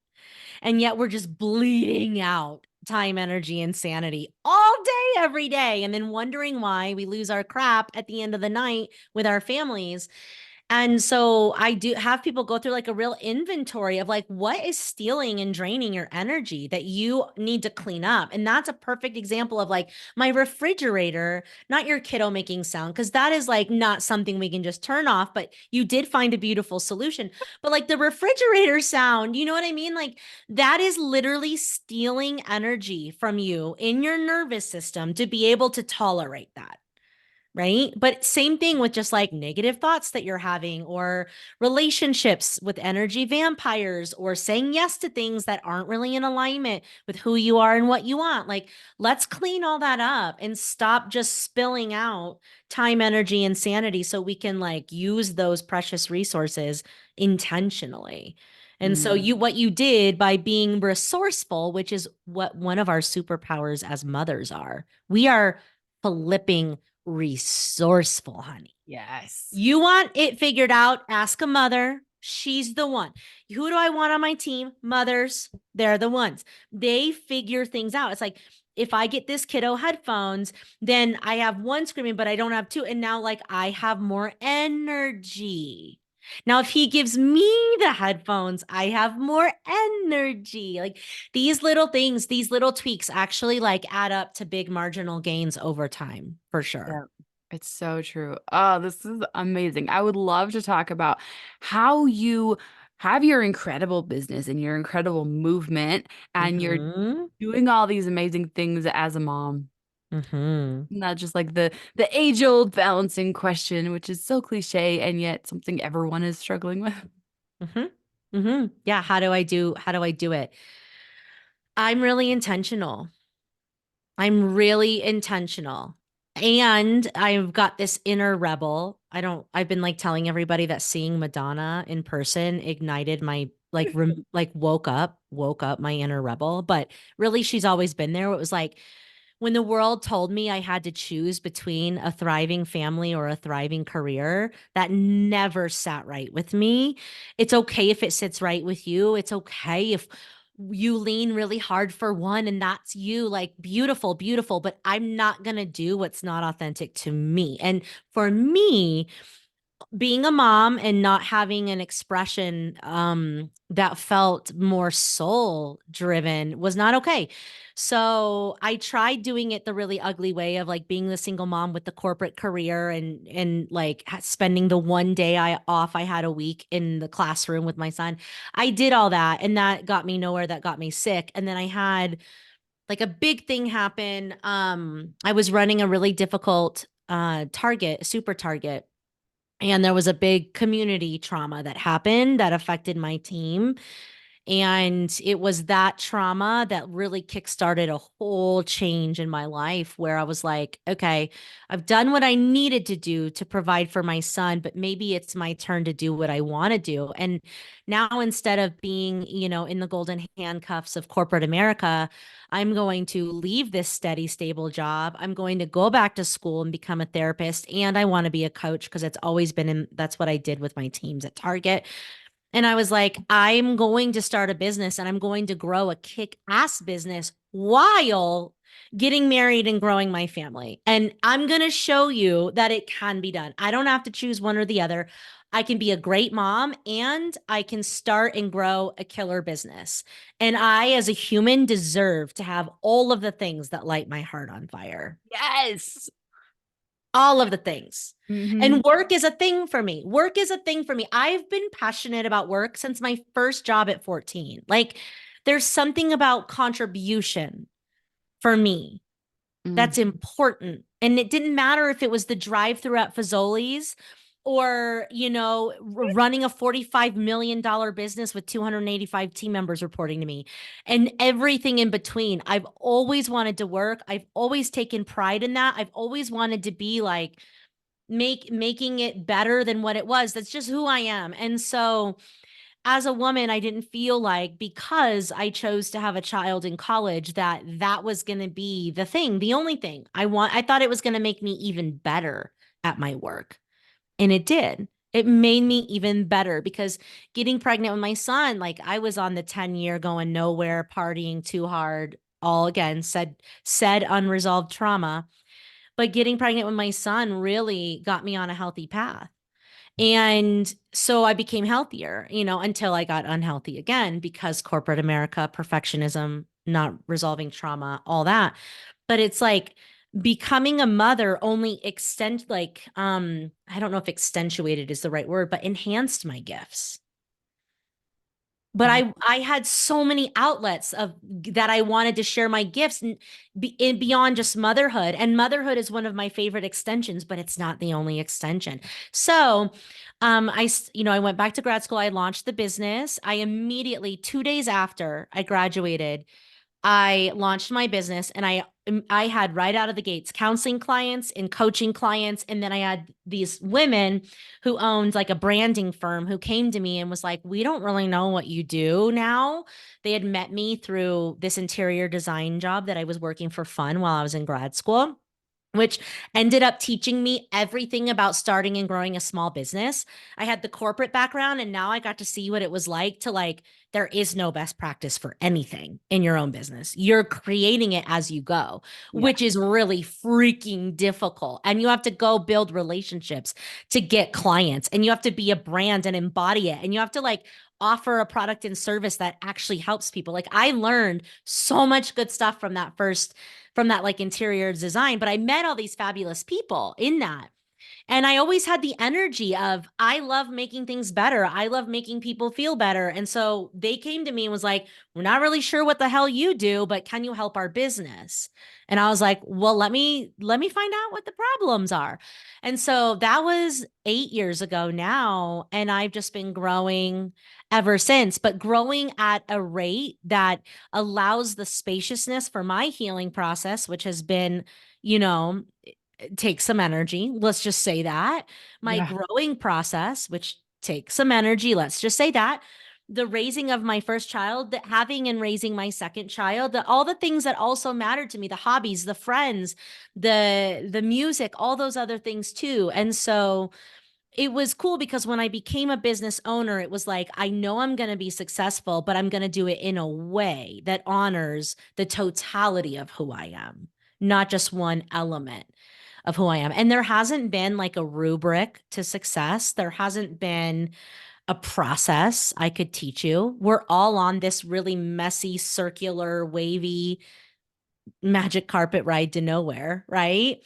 And yet we're just bleeding out time, energy, and sanity all day, every day. And then wondering why we lose our crap at the end of the night with our families. And so I do have people go through like a real inventory of like what is stealing and draining your energy that you need to clean up. And that's a perfect example of like my refrigerator, not your kiddo making sound, because that is like not something we can just turn off, but you did find a beautiful solution. But like the refrigerator sound, you know what I mean? Like that is literally stealing energy from you in your nervous system to be able to tolerate that, right? But same thing with just like negative thoughts that you're having or relationships with energy vampires or saying yes to things that aren't really in alignment with who you are and what you want. Like, let's clean all that up and stop just spilling out time, energy, and sanity so we can like use those precious resources intentionally. And so Mm. what you did by being resourceful, which is what one of our superpowers as mothers are. We are flipping resourceful, honey. Yes. You want it figured out? Ask a mother. She's the one. Who do I want on my team? Mothers. They're the ones. They figure things out. It's like, if I get this kiddo headphones, then I have one screaming, but I don't have two. And now, like, I have more energy. Now, if he gives me the headphones, I have more energy. Like these little things, these little tweaks actually like add up to big marginal gains over time, for sure. Yeah. It's so true. Oh, this is amazing. I would love to talk about how you have your incredible business and your incredible movement and you're Mm-hmm. doing all these amazing things as a mom. Mm-hmm. Not just like the age-old balancing question, which is so cliche and yet something everyone is struggling with. Mm-hmm. Mm-hmm. Yeah. How do I do it? I'm really intentional. I'm really intentional. And I've got this inner rebel. I've been like telling everybody that seeing Madonna in person ignited my like woke up my inner rebel. But really, she's always been there. It was like when the world told me I had to choose between a thriving family or a thriving career, that never sat right with me. It's okay if it sits right with you. It's okay if you lean really hard for one and that's you, like beautiful, beautiful, but I'm not going to do what's not authentic to me. And for me, being a mom and not having an expression that felt more soul driven was not okay. So I tried doing it the really ugly way of like being the single mom with the corporate career and like spending the one day I off I had a week in the classroom with my son. I did all that and that got me nowhere. That got me sick. And then I had like a big thing happen. I was running a really difficult target, super target, and there was a big community trauma that happened that affected my team. And it was that trauma that really kickstarted a whole change in my life where I was like, okay, I've done what I needed to do to provide for my son, but maybe it's my turn to do what I want to do. And now instead of being, in the golden handcuffs of corporate America, I'm going to leave this steady, stable job. I'm going to go back to school and become a therapist. And I want to be a coach because it's always that's what I did with my teams at Target. And I was like, I'm going to start a business and I'm going to grow a kick ass business while getting married and growing my family. And I'm going to show you that it can be done. I don't have to choose one or the other. I can be a great mom and I can start and grow a killer business. And I, as a human, deserve to have all of the things that light my heart on fire. Yes. All of the things. Mm-hmm. And work is a thing for me. Work is a thing for me. I've been passionate about work since my first job at 14. Like, there's something about contribution for me Mm. that's important. And it didn't matter if it was the drive through at Fazoli's or, running a $45 million business with 285 team members reporting to me and everything in between. I've always wanted to work. I've always taken pride in that. I've always wanted to be like, making it better than what it was. That's just who I am. And so as a woman, I didn't feel like because I chose to have a child in college that was going to be the thing, the only thing I thought it was going to make me even better at my work. And it did. It made me even better because getting pregnant with my son, like I was on the 10-year going nowhere, partying too hard, all again, said unresolved trauma. But getting pregnant with my son really got me on a healthy path. And so I became healthier, until I got unhealthy again because corporate America, perfectionism, not resolving trauma, all that. But it's like becoming a mother only I don't know if accentuated is the right word, but enhanced my gifts. But I had so many outlets of that I wanted to share my gifts beyond just motherhood. And motherhood is one of my favorite extensions, but it's not the only extension. So I went back to grad school. I launched the business. I immediately, 2 days after I graduated, I launched my business and I had right out of the gates counseling clients and coaching clients. And then I had these women who owned like a branding firm who came to me and was like, we don't really know what you do now. They had met me through this interior design job that I was working for fun while I was in grad school, which ended up teaching me everything about starting and growing a small business. I had the corporate background and now I got to see what it was like to there is no best practice for anything in your own business. You're creating it as you go, Yeah. which is really freaking difficult. And you have to go build relationships to get clients and you have to be a brand and embody it. And you have to offer a product and service that actually helps people. Like I learned so much good stuff from that interior design, but I met all these fabulous people in that. And I always had the energy of, I love making things better. I love making people feel better. And so they came to me and was like, we're not really sure what the hell you do, but can you help our business? And I was like, well, let me find out what the problems are. And so that was 8 years ago now. And I've just been growing ever since, but growing at a rate that allows the spaciousness for my healing process, which has been, you know, take some energy. Let's just say that. My Yeah. growing process, which takes some energy, let's just say that. The raising of my first child, that having and raising my second child, all the things that also mattered to me, the hobbies, the friends, the music, all those other things too. And so it was cool because when I became a business owner, it was like, I know I'm going to be successful, but I'm going to do it in a way that honors the totality of who I am, not just one element of who I am. And there hasn't been like a rubric to success. There hasn't been a process I could teach you. We're all on this really messy, circular, wavy magic carpet ride to nowhere, right?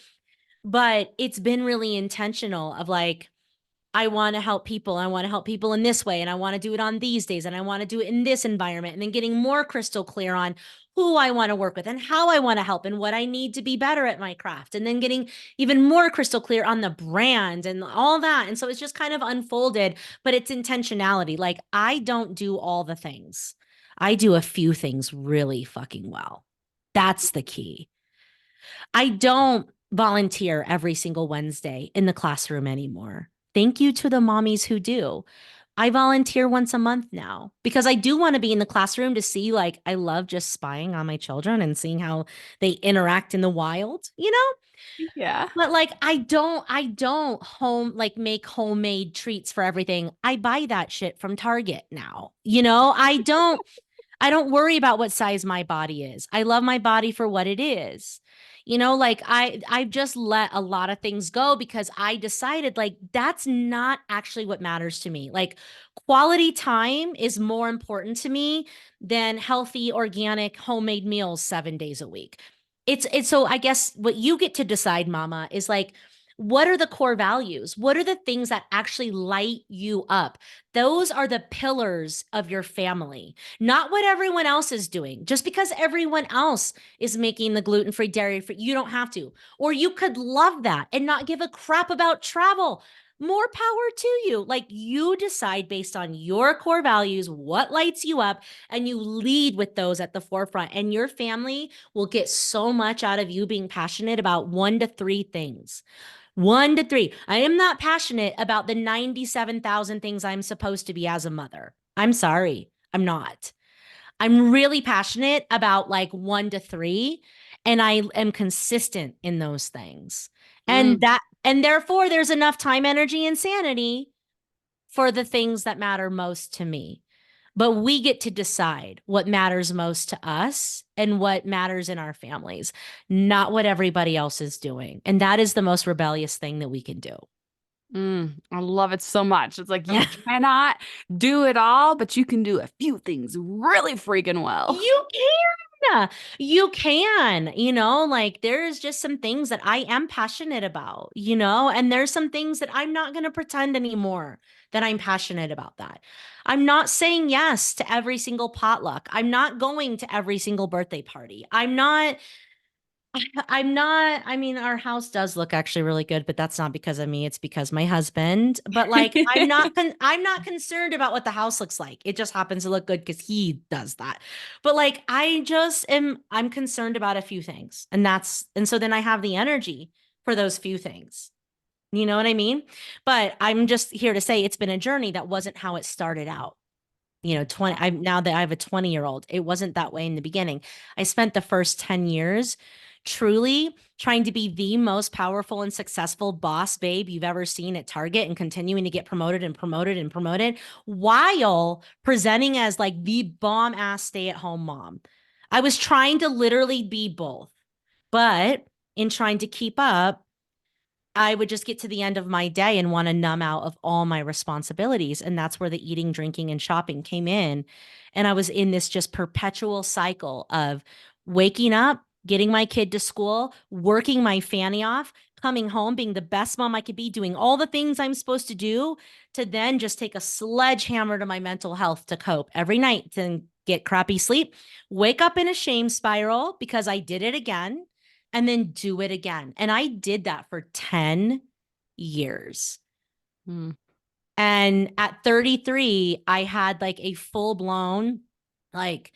But it's been really intentional of I want to help people. I want to help people in this way. And I want to do it on these days. And I want to do it in this environment. And then getting more crystal clear on who I want to work with and how I want to help and what I need to be better at my craft. And then getting even more crystal clear on the brand and all that. And so it's just kind of unfolded, but it's intentionality. Like I don't do all the things. I do a few things really fucking well. That's the key. I don't volunteer every single Wednesday in the classroom anymore. Thank you to the mommies who do. I volunteer once a month now because I do want to be in the classroom to see, like, I love just spying on my children and seeing how they interact in the wild, you know? Yeah. But like I don't home like make homemade treats for everything. I buy that shit from Target now. You know, I don't worry about what size my body is. I love my body for what it is. You know, like I've just let a lot of things go because I decided like that's not actually what matters to me. Like quality time is more important to me than healthy organic homemade meals 7 days a week. It's so I guess what you get to decide, mama, is like what are the core values? What are the things that actually light you up? Those are the pillars of your family, not what everyone else is doing. Just because everyone else is making the gluten free, dairy free, you don't have to. Or you could love that and not give a crap about travel. More power to you. Like you decide based on your core values, what lights you up, and you lead with those at the forefront. And your family will get so much out of you being passionate about 1 to 3 things. 1 to 3. I am not passionate about the 97,000 things I'm supposed to be as a mother. I'm sorry. I'm not. I'm really passionate about like 1 to 3, and I am consistent in those things. Mm. And therefore there's enough time, energy, and sanity for the things that matter most to me. But we get to decide what matters most to us and what matters in our families, not what everybody else is doing. And that is the most rebellious thing that we can do. I love it so much. It's like you cannot do it all, but you can do a few things really freaking well. You can. You can, like there's just some things that I am passionate about, and there's some things that I'm not going to pretend anymore that I'm passionate about that. I'm not saying yes to every single potluck. I'm not going to every single birthday party. I mean, our house does look actually really good, but that's not because of me. It's because my husband. But like, I'm not concerned about what the house looks like. It just happens to look good because he does that. But like, I'm concerned about a few things, and so then I have the energy for those few things. You know what I mean? But I'm just here to say it's been a journey that wasn't how it started out. 20, I'm now that I have a 20-year-old, it wasn't that way in the beginning. I spent the first 10 years truly trying to be the most powerful and successful boss babe you've ever seen at Target and continuing to get promoted and promoted and promoted while presenting as like the bomb ass stay-at-home mom. I was trying to literally be both, but in trying to keep up, I would just get to the end of my day and want to numb out of all my responsibilities. And that's where the eating, drinking, and shopping came in. And I was in this just perpetual cycle of waking up, getting my kid to school, working my fanny off, coming home, being the best mom I could be, doing all the things I'm supposed to do, to then just take a sledgehammer to my mental health to cope every night, to get crappy sleep, wake up in a shame spiral because I did it again, and then do it again. And I did that for 10 years. Mm. And at 33, I had like a full blown, like,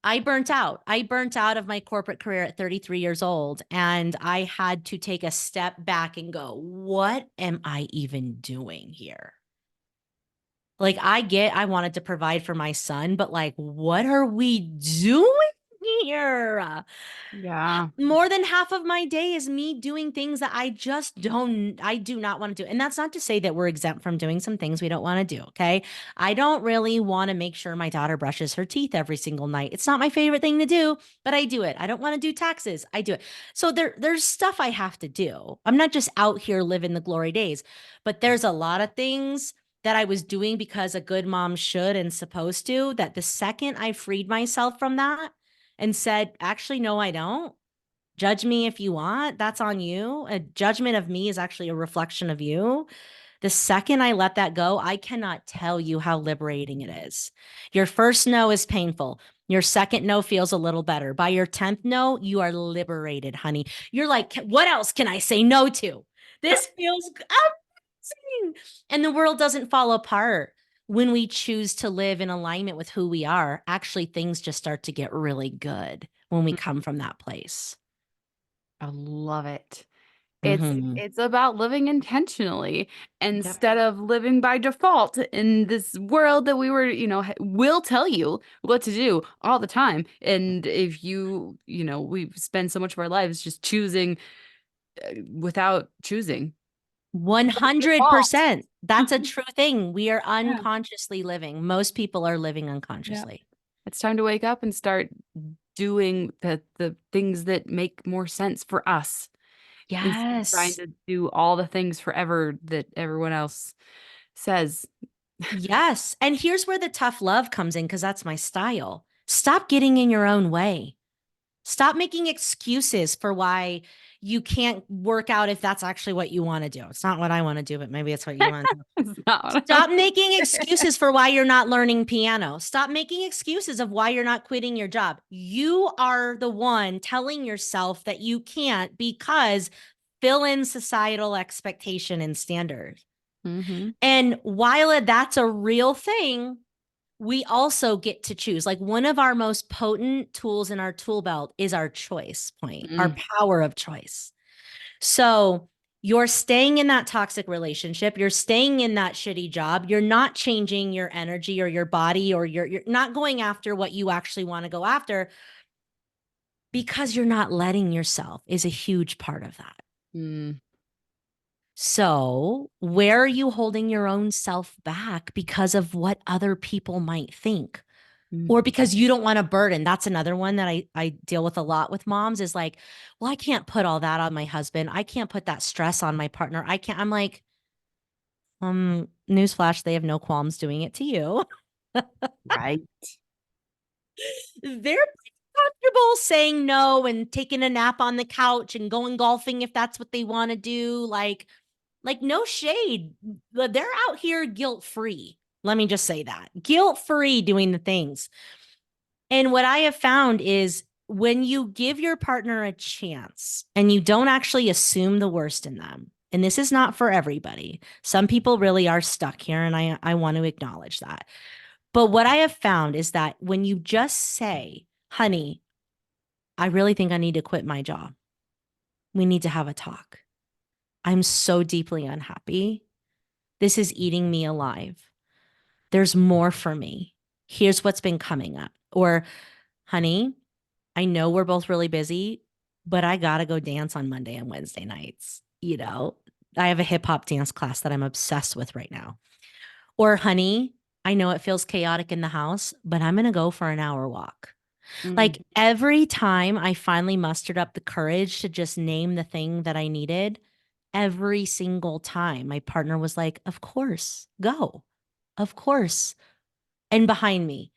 I burnt out. I burnt out of my corporate career at 33 years old. And I had to take a step back and go, what am I even doing here? Like, I wanted to provide for my son, but like, what are we doing here? Yeah. More than half of my day is me doing things that I do not want to do. And that's not to say that we're exempt from doing some things we don't want to do. Okay. I don't really want to make sure my daughter brushes her teeth every single night. It's not my favorite thing to do, but I do it. I don't want to do taxes. I do it. So there's stuff I have to do. I'm not just out here living the glory days, but there's a lot of things that I was doing because a good mom should and supposed to, that the second I freed myself from that and said, actually, no, I don't. Judge me if you want. That's on you. A judgment of me is actually a reflection of you. The second I let that go, I cannot tell you how liberating it is. Your first no is painful. Your second no feels a little better. By your 10th no, you are liberated, honey. You're like, what else can I say no to? This feels amazing. And the world doesn't fall apart. when we choose to live in alignment with who we are, actually things just start to get really good when we come from that place. I love it. Hmm. It's about living intentionally Yep. instead of living by default in this world that we were, will tell you what to do all the time. And if we spend so much of our lives just choosing without choosing. Default. 100%. That's a true thing. We are Yeah. unconsciously living. Most people are living Yeah. unconsciously. It's time to wake up and start doing the things that make more sense for us instead of trying Yes. to do all the things forever that everyone else says. Yes. And here's where the tough love comes in because that's my style. Stop getting in your own way. Stop making excuses for why you can't work out if that's actually what you want to do. It's not what I want to do, but maybe it's what you want to do. It's not what I Stop making excuses for why you're not learning piano. Stop making excuses of why you're not quitting your job. You are the one telling yourself that you can't because fill in societal expectation and standard. Mm-hmm. And while that's a real thing, we also get to choose. Like one of our most potent tools in our tool belt is our choice point, our Mm, power of choice. So you're staying in that toxic relationship, you're staying in that shitty job, you're not changing your energy or your body, or you're not going after what you actually want to go after because you're not letting yourself is a huge part of that. mm, So, where are you holding your own self back because of what other people might think? mm. Or because you don't want to burden? That's another one that I deal with a lot with moms is like, well, I can't put all that on my husband. I can't put that stress on my partner. I can't. I'm like, newsflash, they have no qualms doing it to you. Right. They're comfortable saying no and taking a nap on the couch and going golfing if that's what they want to do. Like no shade. They're out here guilt free. Let me just say that. Guilt free doing the things. And what I have found is when you give your partner a chance and you don't actually assume the worst in them, and this is not for everybody. Some people really are stuck here, and I want to acknowledge that. But what I have found is that when you just say, honey, I really think I need to quit my job, we need to have a talk. I'm so deeply unhappy. This is eating me alive. There's more for me. Here's what's been coming up. Or, honey, I know we're both really busy, but I got to go dance on Monday and Wednesday nights. I have a hip hop dance class that I'm obsessed with right now. Or, honey, I know it feels chaotic in the house, but I'm going to go for an hour walk. Mm, Like every time I finally mustered up the courage to just name the thing that I needed, every single time my partner was like, of course, go, of course, and behind me.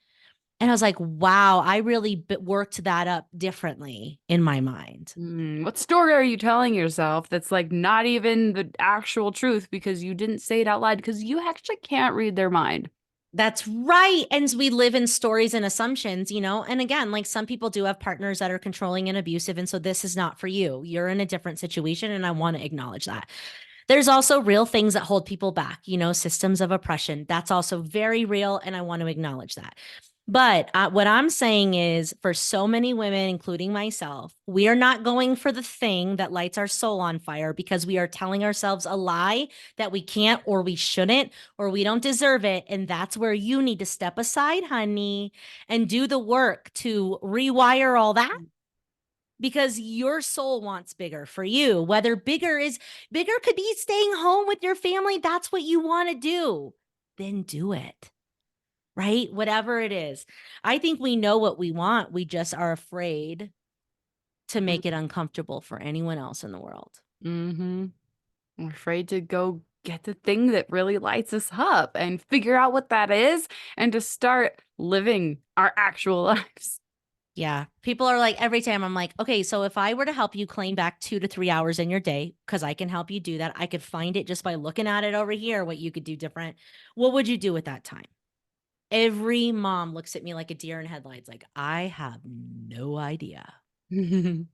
And I was like, wow, I really worked that up differently in my mind. What story are you telling yourself that's like not even the actual truth because you didn't say it out loud because you actually can't read their mind? That's right. And we live in stories and assumptions, And again, like some people do have partners that are controlling and abusive. And so this is not for you. You're in a different situation. And I want to acknowledge that. There's also real things that hold people back, systems of oppression. That's also very real. And I want to acknowledge that. But what I'm saying is for so many women, including myself, we are not going for the thing that lights our soul on fire because we are telling ourselves a lie that we can't or we shouldn't or we don't deserve it. And that's where you need to step aside, honey, and do the work to rewire all that because your soul wants bigger for you. Whether bigger could be staying home with your family. That's what you want to do. Then do it, right? Whatever it is. I think we know what we want. We just are afraid to make it uncomfortable for anyone else in the world. Mm-hmm. We're afraid to go get the thing that really lights us up and figure out what that is and to start living our actual lives. Yeah. People are like, every time I'm like, okay, so if I were to help you claim back 2 to 3 hours in your day, because I can help you do that, I could find it just by looking at it over here, what you could do different. What would you do with that time? Every mom looks at me like a deer in headlights, like, I have no idea. I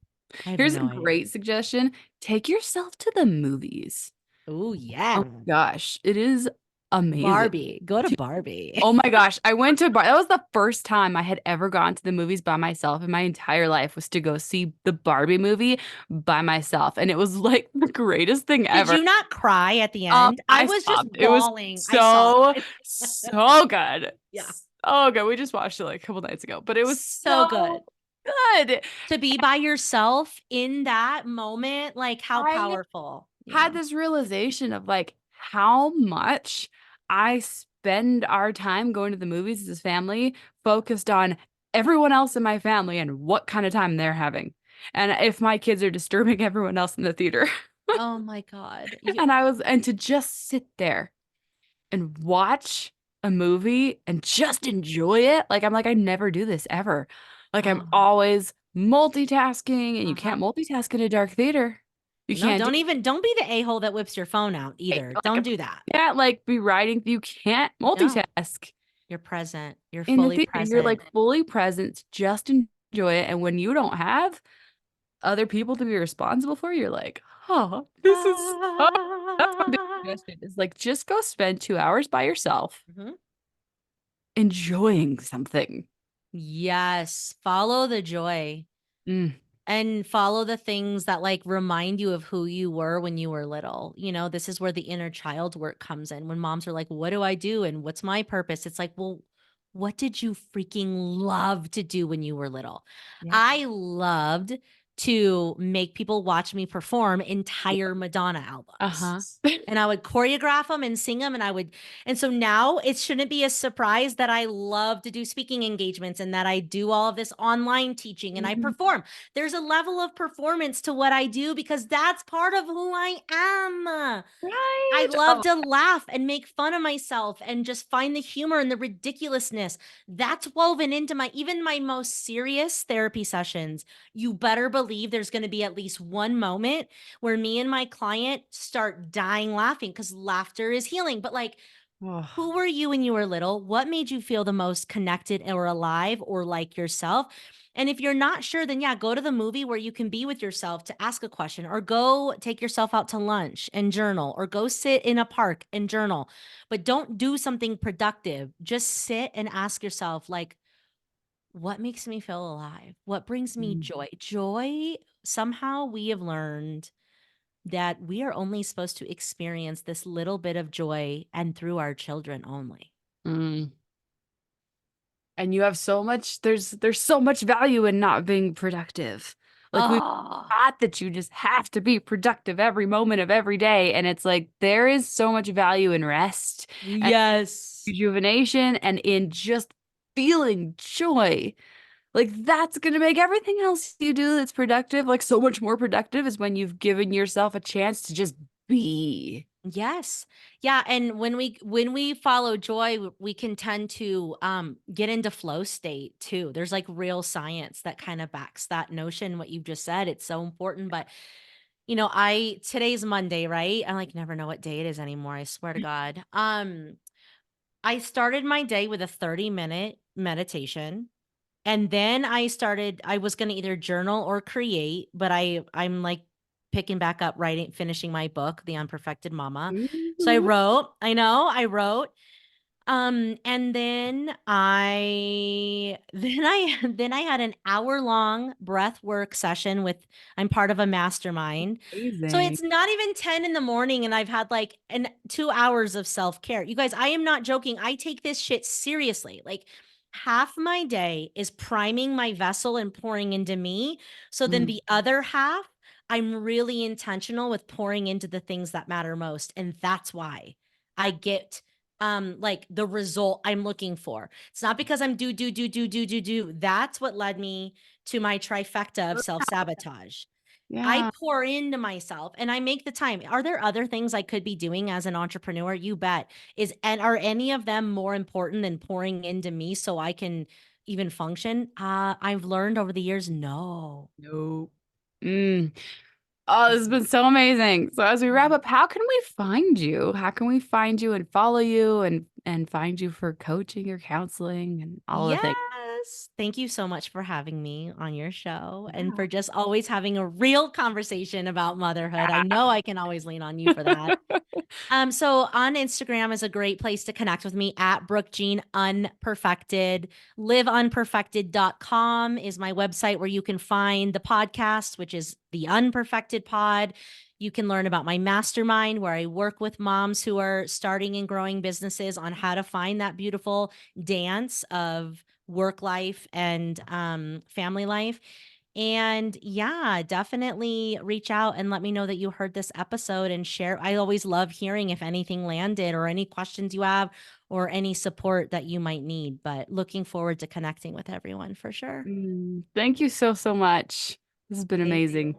have Here's a no idea. great suggestion. Take yourself to the movies. Oh, Oh yeah. my gosh, it is amazing. Barbie. Go to Barbie. Oh my gosh, I went to that was the first time I had ever gone to the movies by myself in my entire life was to go see the Barbie movie by myself. And it was like the greatest thing Did ever. you not cry at the end? I I was just stopped. It was bawling. I saw so, it. so good. Yeah. So good. We just watched it like a couple nights ago, but it was So good. so good. To be by yourself in that moment, like how I powerful. Yeah. had this realization of like how much I spend our time going to the movies as a family focused on everyone else in my family and what kind of time they're having. And if my kids are disturbing everyone else in the theater. Oh my God. And to just sit there and watch a movie and just enjoy it. Like I'm like, I never do this ever. Like I'm Oh, always multitasking and you uh-huh. can't multitask in a dark theater. You No, can't do don't be the a-hole that whips your phone out it. either. Like Don't do that. you can't like be writing. You can't No, multitask you're present. You're in the fully theater. You're present. like fully present, just enjoy it. And when you don't have other people to be responsible for, you're like, oh, this is that's my big suggestion is like just go spend 2 hours by yourself Mhm. enjoying something. Yes, follow the joy Mm, and follow the things that like remind you of who you were when you were little. You know, this is where the inner child work comes in. When moms are like, "What do I do and what's my purpose?" It's like, "Well, what did you freaking love to do when you were little?" yeah. I loved to make people watch me perform entire Madonna Uh-huh. albums. And I would choreograph them and sing them and so now it shouldn't be a surprise that I love to do speaking engagements and that I do all of this online teaching and I Mhm. perform. There's a level of performance to what I do because that's part of who I am. I Right. love Oh, to laugh and make fun of myself and just find the humor and the ridiculousness. That's woven into my even my most serious therapy sessions. You better believe there's going to be at least one moment where me and my client start dying laughing because laughter is healing. But like, oh. who were you when you were little? What made you feel the most connected or alive or like yourself? And if you're not sure, then yeah, go to the movie where you can be with yourself to ask a question, or go take yourself out to lunch and journal, or go sit in a park and journal. But don't do something productive. Just sit and ask yourself, like, what makes me feel alive? What brings me Mm, joy? Joy, somehow we have learned that we are only supposed to experience this little bit of joy and through our children only. mm. And you have so much, there's so much value in not being productive. Like we Oh, thought that you just have to be productive every moment of every day. And it's like there is so much value in rest and yes. rejuvenation and in just feeling joy. Like that's gonna make everything else you do that's productive, like so much more productive is when you've given yourself a chance to just be. Yes. Yeah, and when we follow joy, we can tend to get into flow state too. There's like real science that kind of backs that notion what you've just said. It's so important, but I today's Monday, right? I like never know what day it is anymore. I swear to God. I started my day with a 30-minute meditation. And then I was going to either journal or create, but I'm like picking back up writing, finishing my book, The Unperfected Mama. So Mhm. I wrote, and then then I had an hour-long breath work session with I'm part of a mastermind. So Amazing. it's not even 10 in the morning and I've had like 2 hours of self-care. You guys, I am not joking. I take this shit seriously. Like half my day is priming my vessel and pouring into me. So then Mm. the other half, I'm really intentional with pouring into the things that matter most. And that's why I get like the result I'm looking for. It's not because I'm do. That's what led me to my trifecta of self-sabotage. I Yeah. pour into myself and I make the time. Are there other things I could be doing as an entrepreneur? You bet. Are any of them more important than pouring into me so I can even function? I've learned over the years, no. Nope. Mm. Oh, this has been so amazing. So as we wrap up, how can we find you? How can we find you and follow you and find you for coaching or counseling and all the Yes. things? Yes. Thank you so much for having me on your show and Yeah. for just always having a real conversation about motherhood. I know I can always lean on you for that. So on Instagram is a great place to connect with me at Brooke Jean Unperfected. Liveunperfected.com is my website where you can find the podcast, which is the Unperfected Pod. You can learn about my mastermind where I work with moms who are starting and growing businesses on how to find that beautiful dance of work life and family life. And yeah, definitely reach out and let me know that you heard this episode and share. I always love hearing if anything landed or any questions you have or any support that you might need. But looking forward to connecting with everyone for sure. Thank you so, so much. This has been Thank amazing.